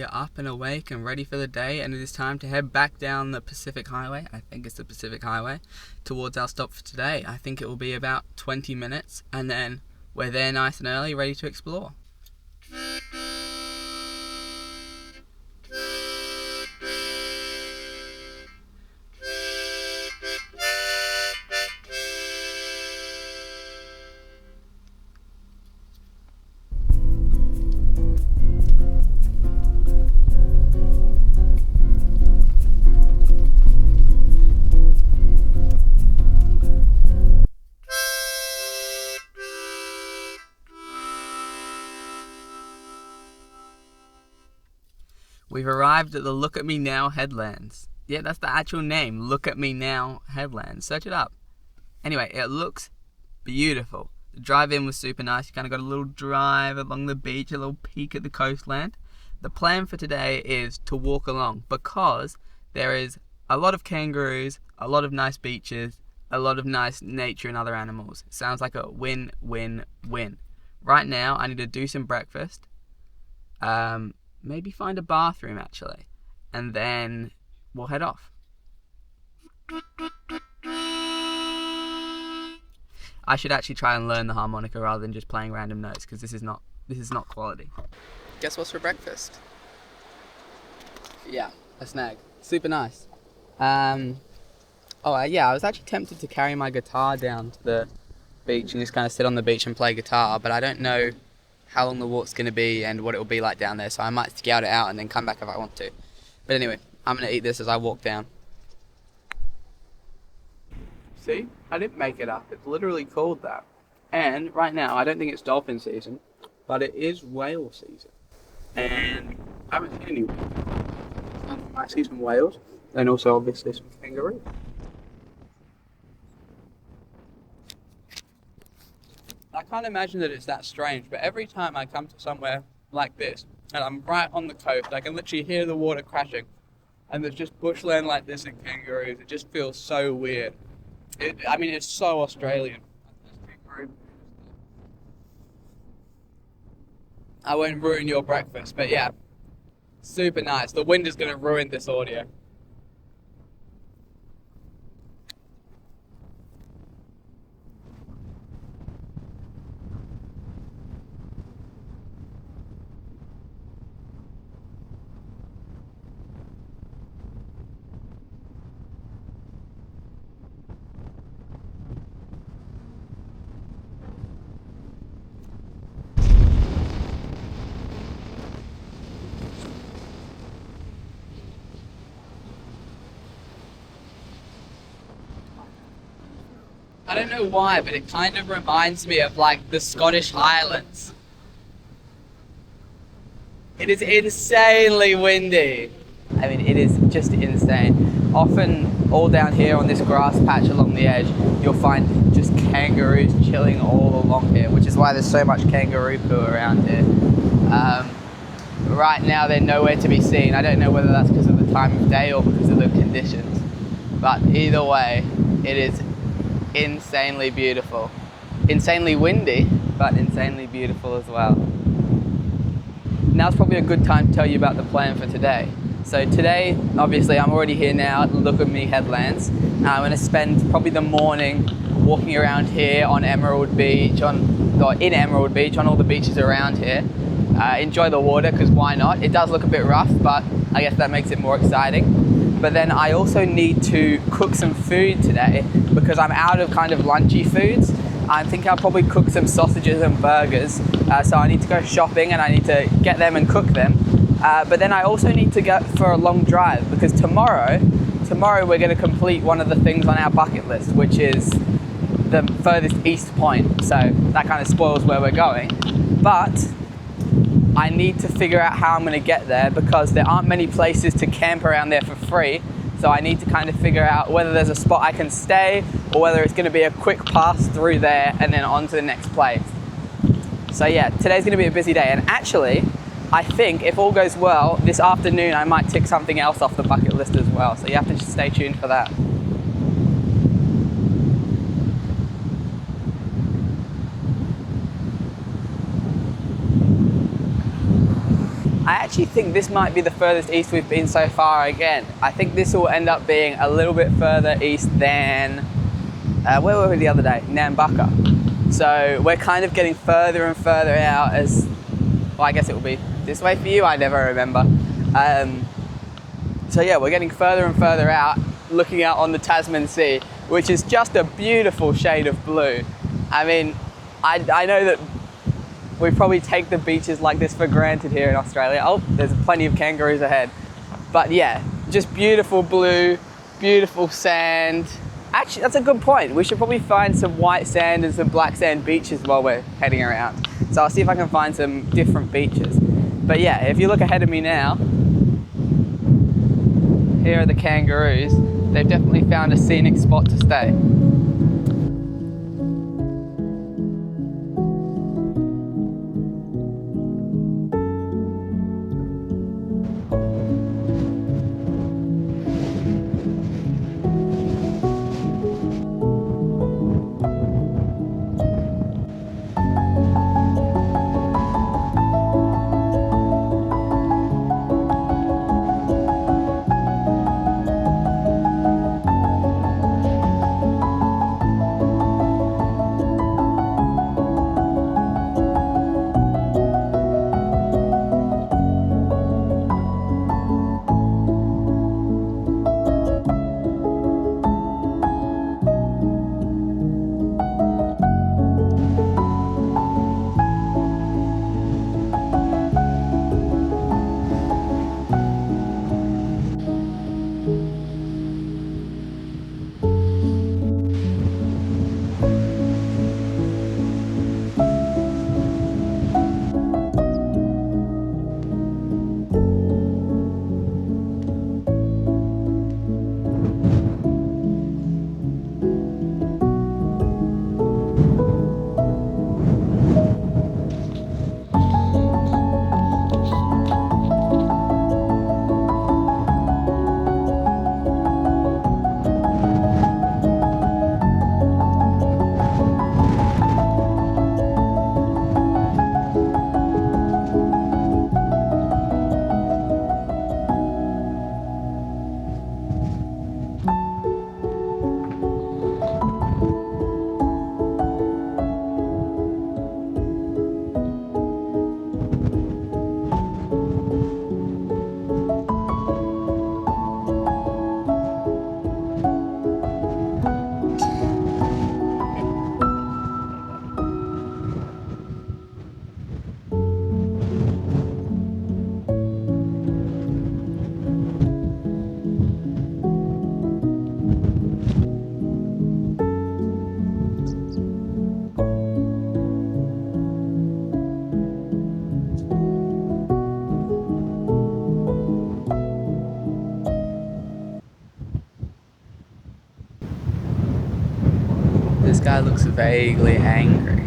We are up and awake and ready for the day, and it is time to head back down the Pacific Highway. I think it's the Pacific Highway, towards our stop for today. I think it will be about 20 minutes, and then we're there nice and early, ready to explore. We've arrived at the Look at Me Now Headlands. Yeah, that's the actual name, Look at Me Now Headlands. Search it up. Anyway, it looks beautiful. The drive-in was super nice. You kind of got a little drive along the beach, a little peek at the coastland. The plan for today is to walk along because there is a lot of kangaroos, a lot of nice beaches, a lot of nice nature and other animals. It sounds like a win-win-win. Right now, I need to do some breakfast. Maybe find a bathroom actually, and then we'll head off. I should actually try and learn the harmonica rather than just playing random notes, because this is not quality. Guess what's for breakfast? Yeah, a snag. Super nice. I was actually tempted to carry my guitar down to the beach and just kind of sit on the beach and play guitar, but I don't know how long the walk's going to be and what it will be like down there, so I might scout it out and then come back if I want to. But anyway, I'm going to eat this as I walk down. See? I didn't make it up. It's literally called that. And right now, I don't think it's dolphin season, but it is whale season. And I haven't seen any whales. I might see some whales, and also obviously some kangaroos. I can't imagine that it's that strange, but every time I come to somewhere like this, and I'm right on the coast, I can literally hear the water crashing, and there's just bushland like this and kangaroos. It just feels so weird. It's so Australian. I won't ruin your breakfast, but yeah, super nice. The wind is going to ruin this audio. I don't know why, but it kind of reminds me of like the Scottish Highlands. It is insanely windy. It is just insane. Often all down here on this grass patch along the edge, you'll find just kangaroos chilling all along here, which is why there's so much kangaroo poo around here. Right now they're nowhere to be seen. I don't know whether that's because of the time of day or because of the conditions, but either way, it is insanely beautiful. Insanely windy, but insanely beautiful as well. Now's probably a good time to tell you about the plan for today. So today, obviously, I'm already here now at Look at Me Headlands. I'm going to spend probably the morning walking around here on Emerald Beach, in Emerald Beach, on all the beaches around here. Enjoy the water, because why not? It does look a bit rough, but I guess that makes it more exciting. But then I also need to cook some food today because I'm out of kind of lunchy foods. I think I'll probably cook some sausages and burgers. So I need to go shopping and I need to get them and cook them. But then I also need to go for a long drive because tomorrow we're going to complete one of the things on our bucket list, which is the furthest east point. So that kind of spoils where we're going. But I need to figure out how I'm going to get there because there aren't many places to camp around there for free. So I need to kind of figure out whether there's a spot I can stay or whether it's going to be a quick pass through there and then on to the next place. So yeah, today's going to be a busy day. And actually, I think if all goes well, this afternoon I might tick something else off the bucket list as well. So you have to just stay tuned for that. I actually think this might be the furthest east we've been so far again. I think this will end up being a little bit further east than, where were we the other day? Nambucca. So we're kind of getting further and further out as, well, I guess it will be this way for you, I never remember. So yeah, we're getting further and further out, looking out on the Tasman Sea, which is just a beautiful shade of blue. I mean, I know that we probably take the beaches like this for granted here in Australia. Oh, there's plenty of kangaroos ahead. But yeah, just beautiful blue, beautiful sand. Actually, that's a good point. We should probably find some white sand and some black sand beaches while we're heading around. So I'll see if I can find some different beaches. But yeah, if you look ahead of me now, here are the kangaroos. They've definitely found a scenic spot to stay. This guy looks vaguely angry.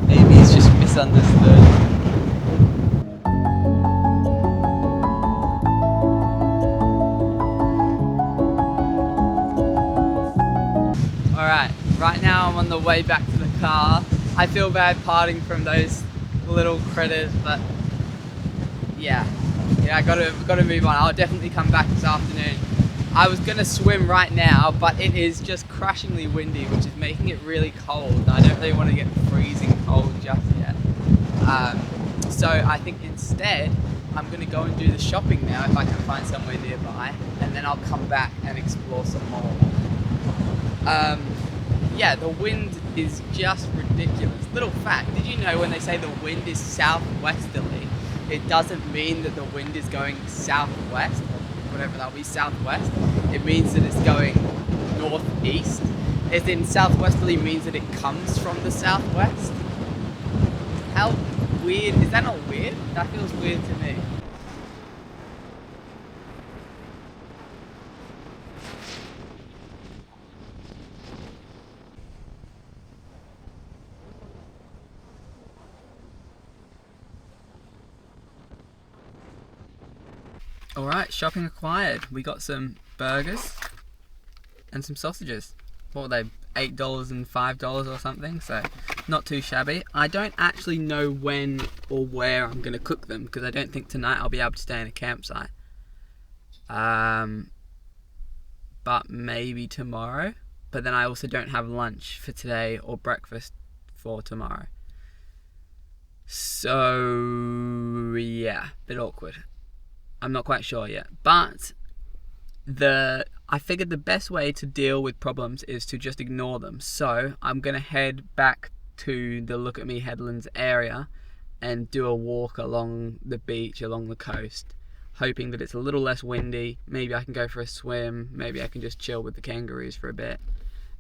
Maybe he's just misunderstood. Alright, right now I'm on the way back to the car. I feel bad parting from those little critters, but yeah, I gotta move on. I'll definitely come back this afternoon. I was gonna swim right now, but it is just crushingly windy, which is making it really cold. I don't really want to get freezing cold just yet. So I think instead, I'm gonna go and do the shopping now if I can find somewhere nearby, and then I'll come back and explore some more. Yeah, the wind is just ridiculous. Little fact, did you know when they say the wind is southwesterly, it doesn't mean that the wind is going southwest, or whatever that'll be, southwest. It means that it's going northeast. As in, southwesterly means that it comes from the southwest. How weird, is that not weird? That feels weird to me. Alright, shopping acquired. We got some burgers, and some sausages. What were they? $8 and $5 or something, so not too shabby. I don't actually know when or where I'm going to cook them, because I don't think tonight I'll be able to stay in a campsite. But maybe tomorrow. But then I also don't have lunch for today or breakfast for tomorrow. So yeah, bit awkward. I'm not quite sure yet. But I figured the best way to deal with problems is to just ignore them. So I'm going to head back to the Look at Me Headlands area and do a walk along the beach, along the coast, hoping that it's a little less windy. Maybe I can go for a swim. Maybe I can just chill with the kangaroos for a bit.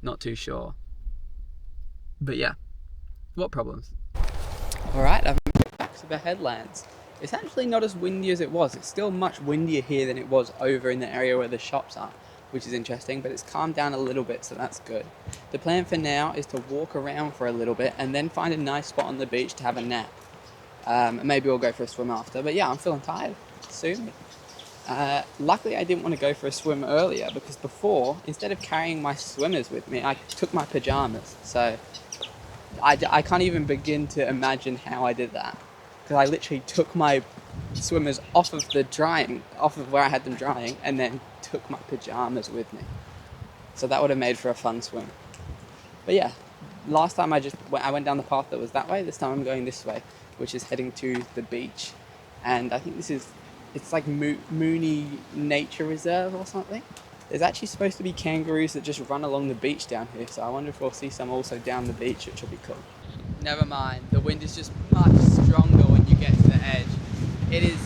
Not too sure. But yeah, what problems? Alright, I've moved back to the headlands. It's actually not as windy as it was. It's still much windier here than it was over in the area where the shops are, which is interesting, but it's calmed down a little bit, so that's good. The plan for now is to walk around for a little bit and then find a nice spot on the beach to have a nap. Maybe we'll go for a swim after, but yeah, I'm feeling tired soon. Luckily I didn't want to go for a swim earlier, because before, instead of carrying my swimmers with me, I took my pajamas. So I can't even begin to imagine how I did that, because I literally took my swimmers off of where I had them drying, and then took my pajamas with me. So that would have made for a fun swim. But yeah, last time I went down the path that was that way. This time I'm going this way, which is heading to the beach. And I think it's like Mooney Nature Reserve or something. There's actually supposed to be kangaroos that just run along the beach down here, so I wonder if we'll see some also down the beach, which will be cool. Never mind, the wind is just much stronger when you get to the edge. It is,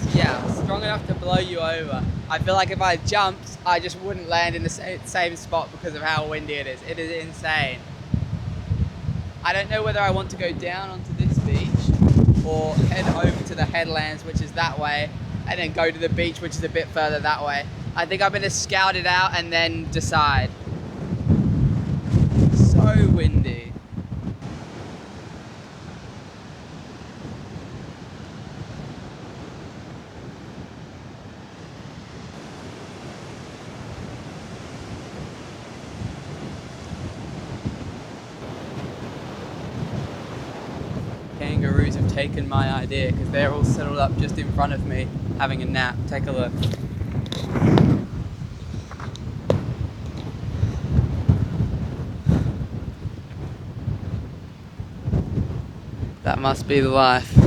strong enough to blow you over. I feel like if I jumped, I just wouldn't land in the same spot because of how windy it is. It is insane. I don't know whether I want to go down onto this beach or head over to the headlands, which is that way, and then go to the beach, which is a bit further that way. I think I'm going to scout it out and then decide. So windy. Kangaroos have taken my idea, because they're all settled up just in front of me having a nap. Take a look. That must be the life. I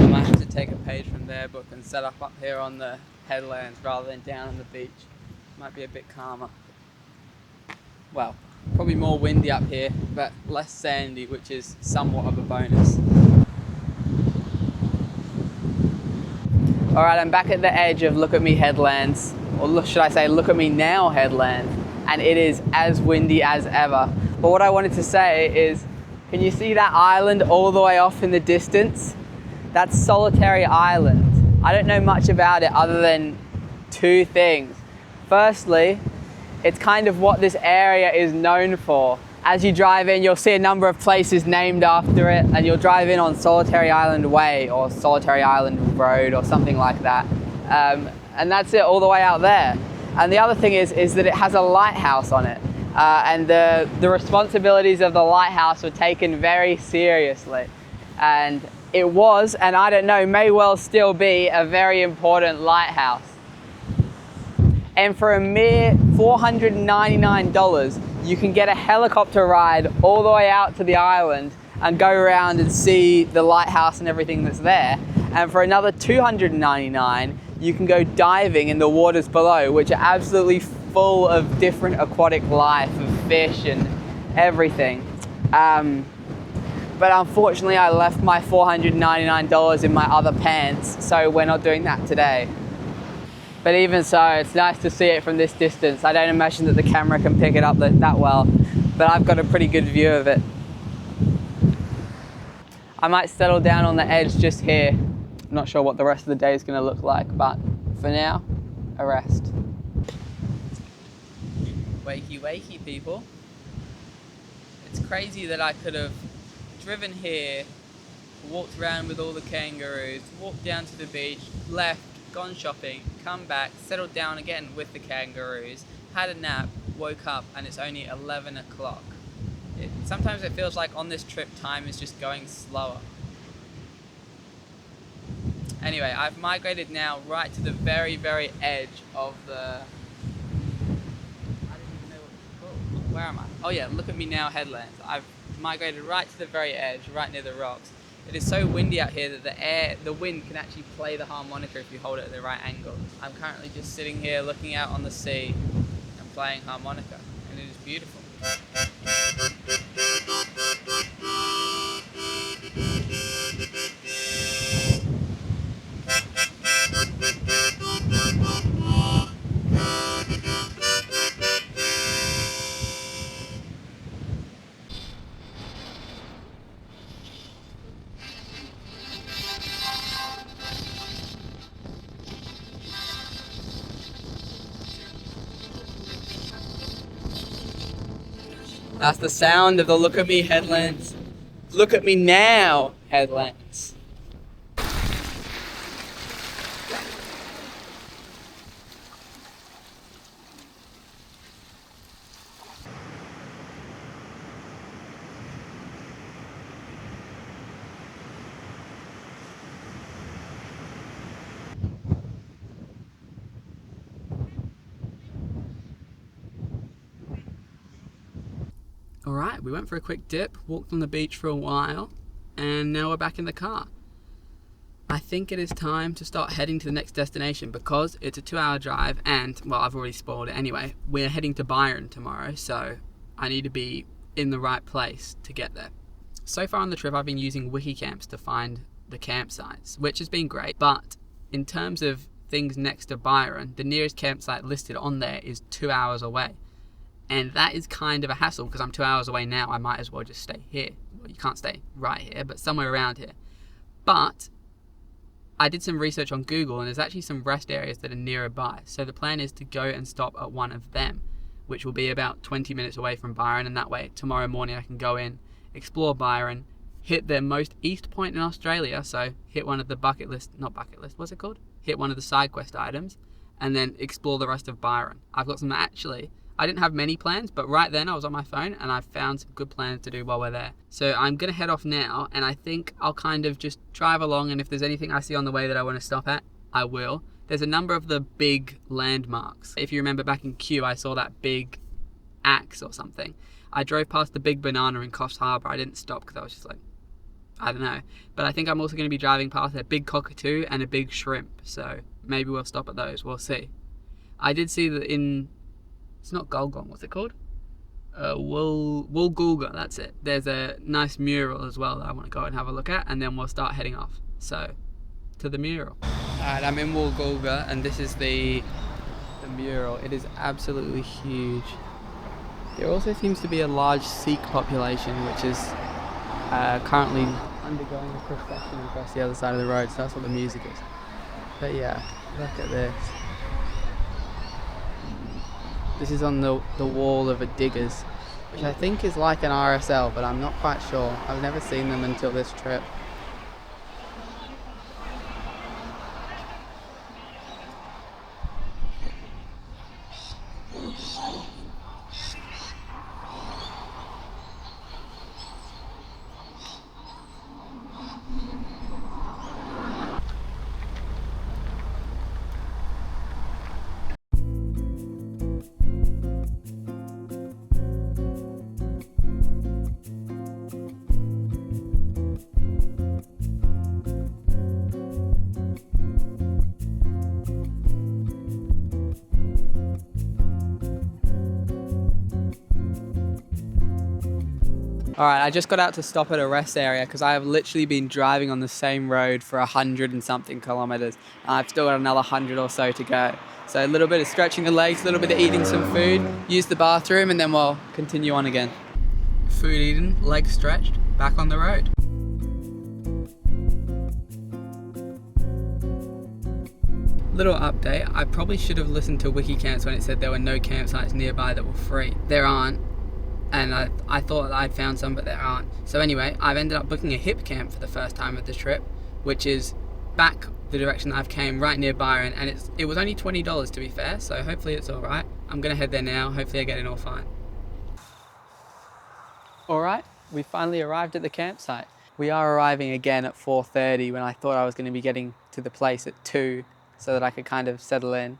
might have to take a page from their book and set up here on the headlands rather than down on the beach. Might be a bit calmer. Well, probably more windy up here, but less sandy, which is somewhat of a bonus. Alright, I'm back at the edge of Look at Me Headlands, or should I say Look at Me Now Headlands, and it is as windy as ever. But what I wanted to say is, can you see that island all the way off in the distance? That's Solitary Island. I don't know much about it other than two things. Firstly, it's kind of what this area is known for. As you drive in, you'll see a number of places named after it, and you'll drive in on Solitary Island Way or Solitary Island Road or something like that. And that's it all the way out there. And the other thing is that it has a lighthouse on it. And the responsibilities of the lighthouse were taken very seriously. And it was, and I don't know, may well still be, a very important lighthouse. And for a mere $499, you can get a helicopter ride all the way out to the island and go around and see the lighthouse and everything that's there. And for another $299, you can go diving in the waters below, which are absolutely full of different aquatic life, of fish and everything. But unfortunately, I left my $499 in my other pants, so we're not doing that today. But even so, it's nice to see it from this distance. I don't imagine that the camera can pick it up that well, but I've got a pretty good view of it. I might settle down on the edge just here. I'm not sure what the rest of the day is going to look like, but for now, a rest. Wakey, wakey, people. It's crazy that I could have driven here, walked around with all the kangaroos, walked down to the beach, left, gone shopping, come back, settled down again with the kangaroos, had a nap, woke up, and it's only 11 o'clock. Sometimes it feels like on this trip time is just going slower. Anyway, I've migrated now right to the very, very edge of the... I don't even know what it's called. Where am I? Oh yeah, look at me now headlands. I've migrated right to the very edge, right near the rocks. It is so windy out here that the wind can actually play the harmonica if you hold it at the right angle. I'm currently just sitting here looking out on the sea and playing harmonica, and it is beautiful. That's the sound of the look at me headlands. Look at me now headlands. Alright, we went for a quick dip, walked on the beach for a while, and now we're back in the car. I think it is time to start heading to the next destination because it's a 2-hour drive and, well, I've already spoiled it anyway. We're heading to Byron tomorrow, so I need to be in the right place to get there. So far on the trip, I've been using Wikicamps to find the campsites, which has been great, but in terms of things next to Byron, the nearest campsite listed on there is 2 hours away. And that is kind of a hassle because I'm 2 hours away now. I might as well just stay here. Well, you can't stay right here, but somewhere around here. But I did some research on Google and there's actually some rest areas that are nearby. So the plan is to go and stop at one of them, which will be about 20 minutes away from Byron. And that way, tomorrow morning I can go in, explore Byron, hit the most east point in Australia. So hit one of the what's it called? Hit one of the side quest items and then explore the rest of Byron. I've got some I didn't have many plans, but right then I was on my phone and I found some good plans to do while we're there. So I'm going to head off now and I think I'll kind of just drive along, and if there's anything I see on the way that I want to stop at, I will. There's a number of the big landmarks. If you remember back in Q, I saw that big axe or something. I drove past the big banana in Coffs Harbour. I didn't stop because I was just like, I don't know. But I think I'm also going to be driving past a big cockatoo and a big shrimp. So maybe we'll stop at those. We'll see. I did see that it's not Gulgong, what's it called? Woolgoolga, that's it. There's a nice mural as well that I want to go and have a look at, and then we'll start heading off. So, to the mural. Alright, I'm in Woolgoolga, and this is the mural. It is absolutely huge. There also seems to be a large Sikh population, which is currently undergoing a procession across the other side of the road, so that's what the music is. But yeah, look at this. This is on the wall of a Diggers, which I think is like an RSL, but I'm not quite sure. I've never seen them until this trip. Alright, I just got out to stop at a rest area because I have literally been driving on the same road for 100 and something kilometers. I've still got another 100 or so to go. So a little bit of stretching the legs, a little bit of eating some food, use the bathroom, and then we'll continue on again. Food eaten, legs stretched, back on the road. Little update, I probably should have listened to Wikicamps when it said there were no campsites nearby that were free. There aren't. and I thought I'd found some, but there aren't. So anyway, I've ended up booking a hip camp for the first time of the trip, which is back the direction that I've came, right near Byron, and it was only $20 to be fair, so hopefully it's alright. I'm gonna head there now, hopefully I get in all fine. Alright, we finally arrived at the campsite. We are arriving again at 4:30 when I thought I was going to be getting to the place at 2 so that I could kind of settle in.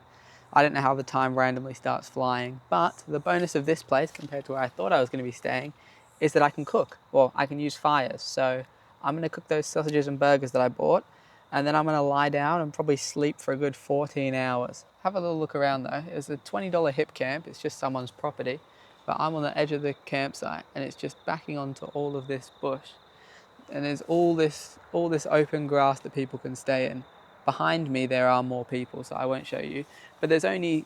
I don't know how the time randomly starts flying, but the bonus of this place compared to where I thought I was going to be staying is that I can cook. Well, I can use fires, so I'm going to cook those sausages and burgers that I bought, and then I'm going to lie down and probably sleep for a good 14 hours. Have a little look around though. It's a $20 hip camp, it's just someone's property, but I'm on the edge of the campsite and it's just backing onto all of this bush. And there's all this open grass that people can stay in. Behind me there are more people, so I won't show you. But there's only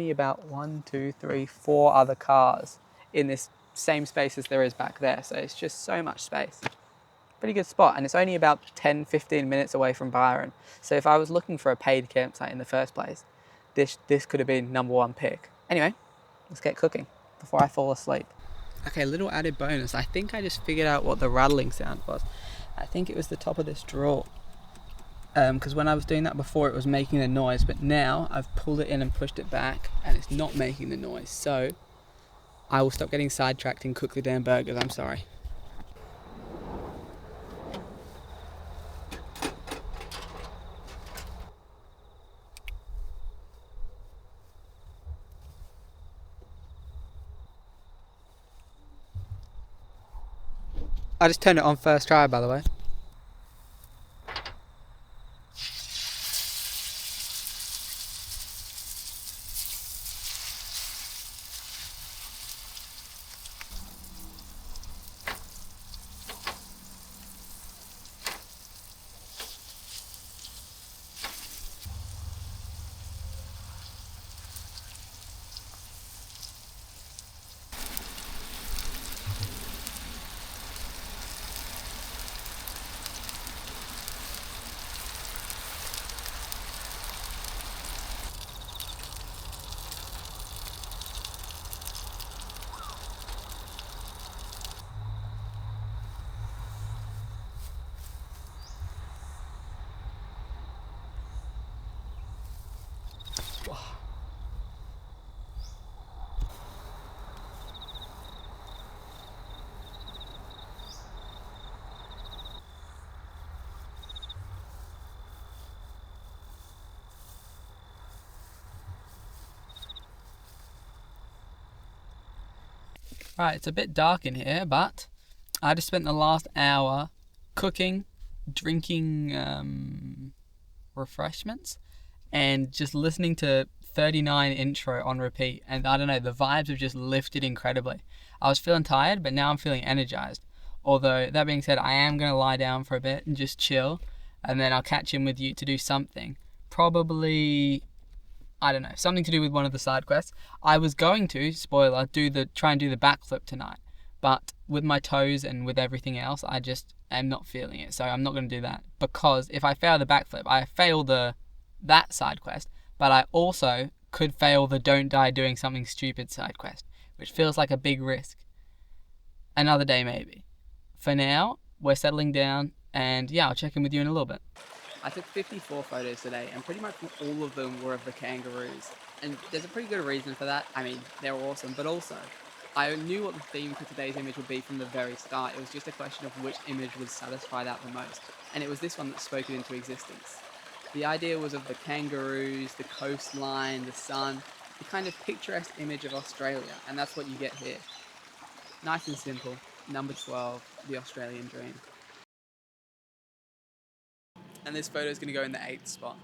about 1, 2, 3, 4 other cars in this same space as there is back there. So it's just so much space. Pretty good spot, and it's only about 10-15 minutes away from Byron. So if I was looking for a paid campsite in the first place, this could have been #1 pick. Anyway, let's get cooking before I fall asleep. Okay, little added bonus. I think I just figured out what the rattling sound was. I think it was the top of this drawer. Because when I was doing that before, it was making a noise, but now I've pulled it in and pushed it back, and it's not making the noise. So I will stop getting sidetracked and cook the damn burgers. I'm sorry. I just turned it on first try, by the way. Right, it's a bit dark in here, but I just spent the last hour cooking, drinking refreshments, and just listening to 39 intro on repeat. And I don't know, the vibes have just lifted incredibly. I was feeling tired, but now I'm feeling energized. Although, that being said, I am going to lie down for a bit and just chill, and then I'll catch in with you to do something. Probably, I don't know, something to do with one of the side quests. I was going to, spoiler, try and do the backflip tonight, but with my toes and with everything else, I just am not feeling it. So I'm not going to do that, because if I fail the backflip, I fail that side quest, but I also could fail the don't die doing something stupid side quest, which feels like a big risk. Another day maybe. For now, we're settling down, and yeah, I'll check in with you in a little bit. I took 54 photos today, and pretty much all of them were of the kangaroos. And there's a pretty good reason for that. I mean, they're awesome, but also, I knew what the theme for today's image would be from the very start. It was just a question of which image would satisfy that the most. And it was this one that spoke it into existence. The idea was of the kangaroos, the coastline, the sun, the kind of picturesque image of Australia, and that's what you get here. Nice and simple. Number 12, the Australian dream. And this photo is going to go in the 8th spot.